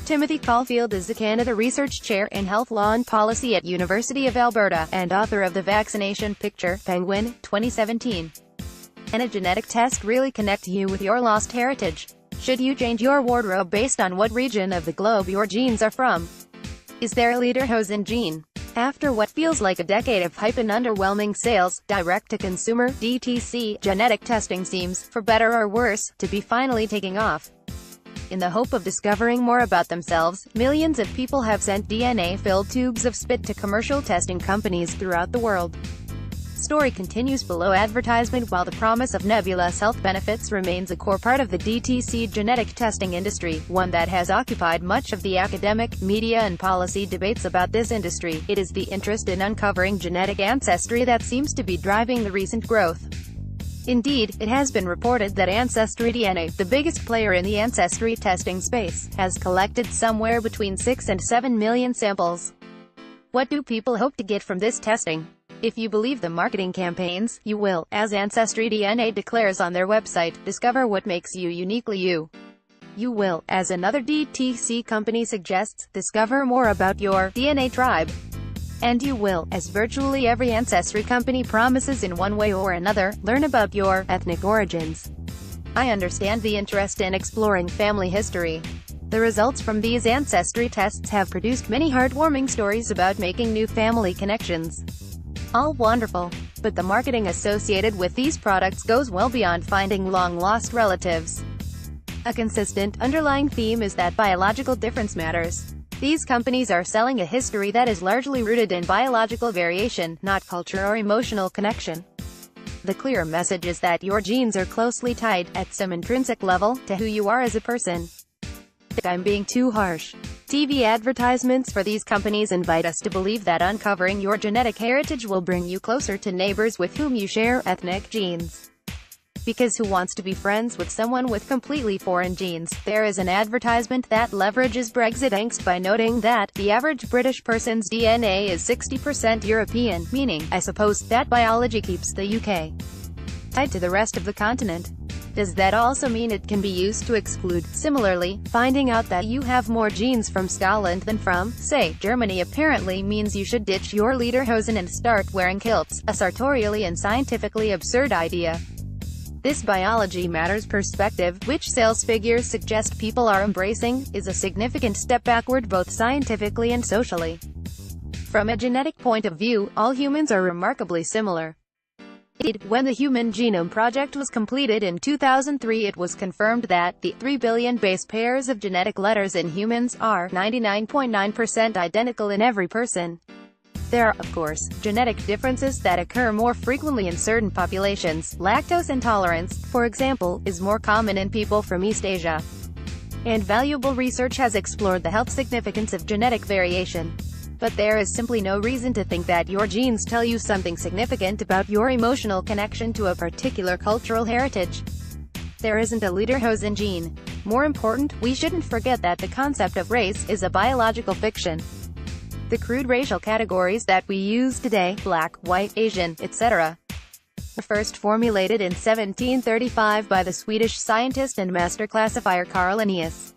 Timothy Caulfield is the Canada Research Chair in Health Law and Policy at University of Alberta, and author of the Vaccination Picture, Penguin, 2017. Can a genetic test really connect you with your lost heritage? Should you change your wardrobe based on what region of the globe your genes are from? Is there a lederhosen gene? After what feels like a decade of hype and underwhelming sales, direct-to-consumer (DTC) genetic testing seems, for better or worse, to be finally taking off. In the hope of discovering more about themselves, millions of people have sent DNA-filled tubes of spit to commercial testing companies throughout the world. Story continues below advertisement. While the promise of nebulous health benefits remains a core part of the DTC genetic testing industry, one that has occupied much of the academic, media and policy debates about this industry, it is the interest in uncovering genetic ancestry that seems to be driving the recent growth. Indeed, it has been reported that Ancestry DNA, the biggest player in the ancestry testing space, has collected somewhere between 6 and 7 million samples. What do people hope to get from this testing? If you believe the marketing campaigns, you will, as Ancestry DNA declares on their website, discover what makes you uniquely you. You will, as another DTC company suggests, discover more about your DNA tribe. And you will, as virtually every ancestry company promises in one way or another, learn about your ethnic origins. I understand the interest in exploring family history. The results from these ancestry tests have produced many heartwarming stories about making new family connections. All wonderful. But the marketing associated with these products goes well beyond finding long-lost relatives. A consistent, underlying theme is that biological difference matters. These companies are selling a history that is largely rooted in biological variation, not culture or emotional connection. The clear message is that your genes are closely tied, at some intrinsic level, to who you are as a person. I'm being too harsh. TV advertisements for these companies invite us to believe that uncovering your genetic heritage will bring you closer to neighbors with whom you share ethnic genes. Because who wants to be friends with someone with completely foreign genes? There is an advertisement that leverages Brexit angst by noting that the average British person's DNA is 60% European, meaning, I suppose, that biology keeps the UK tied to the rest of the continent. Does that also mean it can be used to exclude? Similarly, finding out that you have more genes from Scotland than from, say, Germany apparently means you should ditch your lederhosen and start wearing kilts, a sartorially and scientifically absurd idea. This biology matters perspective, which sales figures suggest people are embracing, is a significant step backward both scientifically and socially. From a genetic point of view, all humans are remarkably similar. When the Human Genome Project was completed in 2003, it was confirmed that the 3 billion base pairs of genetic letters in humans are 99.9% identical in every person. There are, of course, genetic differences that occur more frequently in certain populations. Lactose intolerance, for example, is more common in people from East Asia. And valuable research has explored the health significance of genetic variation. But there is simply no reason to think that your genes tell you something significant about your emotional connection to a particular cultural heritage. There isn't a lederhosen gene. More important, we shouldn't forget that the concept of race is a biological fiction. The crude racial categories that we use today, black, white, Asian, etc., were first formulated in 1735 by the Swedish scientist and master classifier Carl Linnaeus.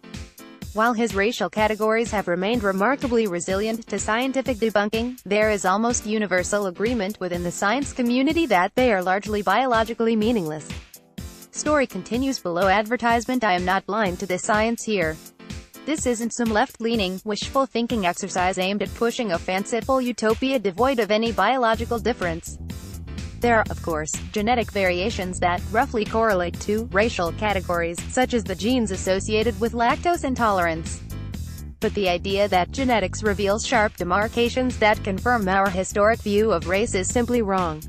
While his racial categories have remained remarkably resilient to scientific debunking, there is almost universal agreement within the science community that they are largely biologically meaningless. Story continues below advertisement. I am not blind to the science here. This isn't some left-leaning, wishful thinking exercise aimed at pushing a fanciful utopia devoid of any biological difference. There are, of course, genetic variations that roughly correlate to racial categories, such as the genes associated with lactose intolerance. But the idea that genetics reveals sharp demarcations that confirm our historic view of race is simply wrong.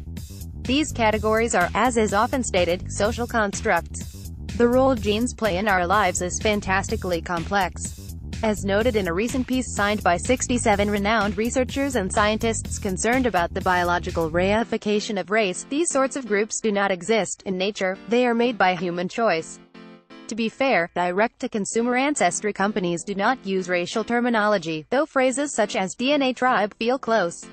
These categories are, as is often stated, social constructs. The role genes play in our lives is fantastically complex. As noted in a recent piece signed by 67 renowned researchers and scientists concerned about the biological reification of race, these sorts of groups do not exist in nature, they are made by human choice. To be fair, direct-to-consumer ancestry companies do not use racial terminology, though phrases such as DNA tribe feel close.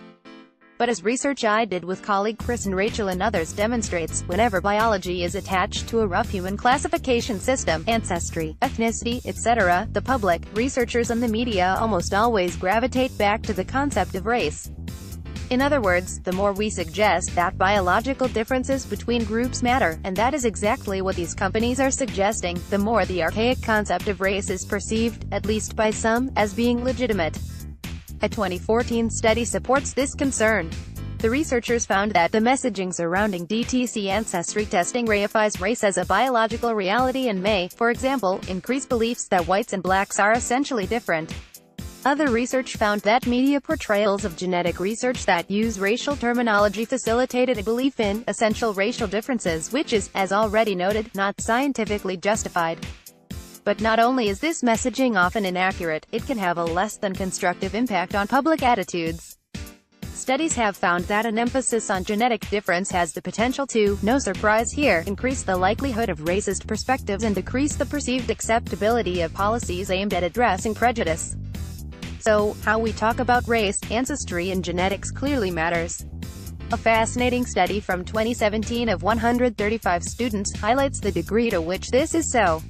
But as research I did with colleague Chris and Rachel and others demonstrates, whenever biology is attached to a rough human classification system, ancestry, ethnicity, etc., the public, researchers and the media almost always gravitate back to the concept of race. In other words, the more we suggest that biological differences between groups matter, and that is exactly what these companies are suggesting, the more the archaic concept of race is perceived, at least by some, as being legitimate. A 2014 study supports this concern. The researchers found that the messaging surrounding DTC ancestry testing reifies race as a biological reality and may, for example, increase beliefs that whites and blacks are essentially different. Other research found that media portrayals of genetic research that use racial terminology facilitated a belief in essential racial differences, which is, as already noted, not scientifically justified. But not only is this messaging often inaccurate, it can have a less than constructive impact on public attitudes. Studies have found that an emphasis on genetic difference has the potential to, no surprise here, increase the likelihood of racist perspectives and decrease the perceived acceptability of policies aimed at addressing prejudice. So, how we talk about race, ancestry and genetics clearly matters. A fascinating study from 2017 of 135 students highlights the degree to which this is so.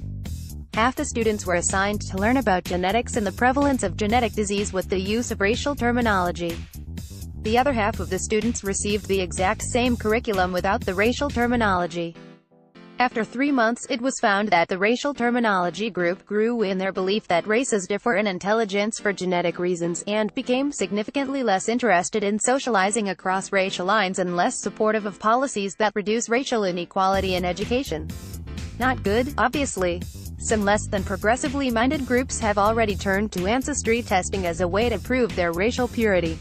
Half the students were assigned to learn about genetics and the prevalence of genetic disease with the use of racial terminology. The other half of the students received the exact same curriculum without the racial terminology. After 3 months, it was found that the racial terminology group grew in their belief that races differ in intelligence for genetic reasons, and became significantly less interested in socializing across racial lines and less supportive of policies that reduce racial inequality in education. Not good, obviously. Some less than progressively minded groups have already turned to ancestry testing as a way to prove their racial purity.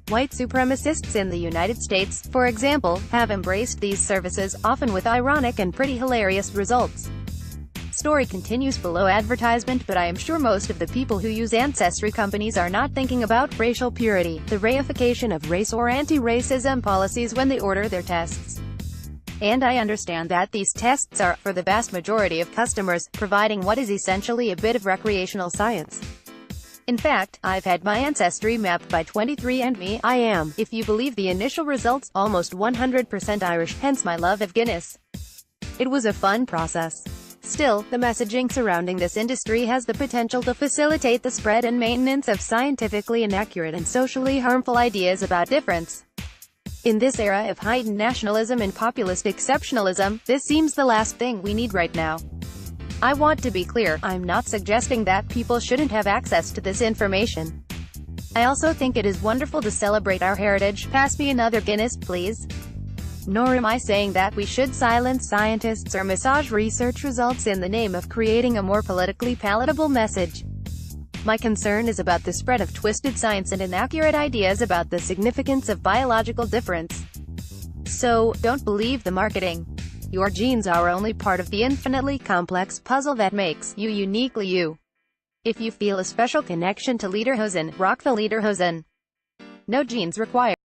White supremacists in the United States, for example, have embraced these services, often with ironic and pretty hilarious results. Story continues below advertisement. But I am sure most of the people who use ancestry companies are not thinking about racial purity, the reification of race or anti-racism policies when they order their tests. And I understand that these tests are, for the vast majority of customers, providing what is essentially a bit of recreational science. In fact, I've had my ancestry mapped by 23andMe. I am, if you believe the initial results, almost 100% Irish, hence my love of Guinness. It was a fun process. Still, the messaging surrounding this industry has the potential to facilitate the spread and maintenance of scientifically inaccurate and socially harmful ideas about difference. In this era of heightened nationalism and populist exceptionalism, this seems the last thing we need right now. I want to be clear, I'm not suggesting that people shouldn't have access to this information. I also think it is wonderful to celebrate our heritage. Pass me another Guinness, please. Nor am I saying that we should silence scientists or massage research results in the name of creating a more politically palatable message. My concern is about the spread of twisted science and inaccurate ideas about the significance of biological difference. So, don't believe the marketing. Your genes are only part of the infinitely complex puzzle that makes you uniquely you. If you feel a special connection to lederhosen, rock the lederhosen. No genes required.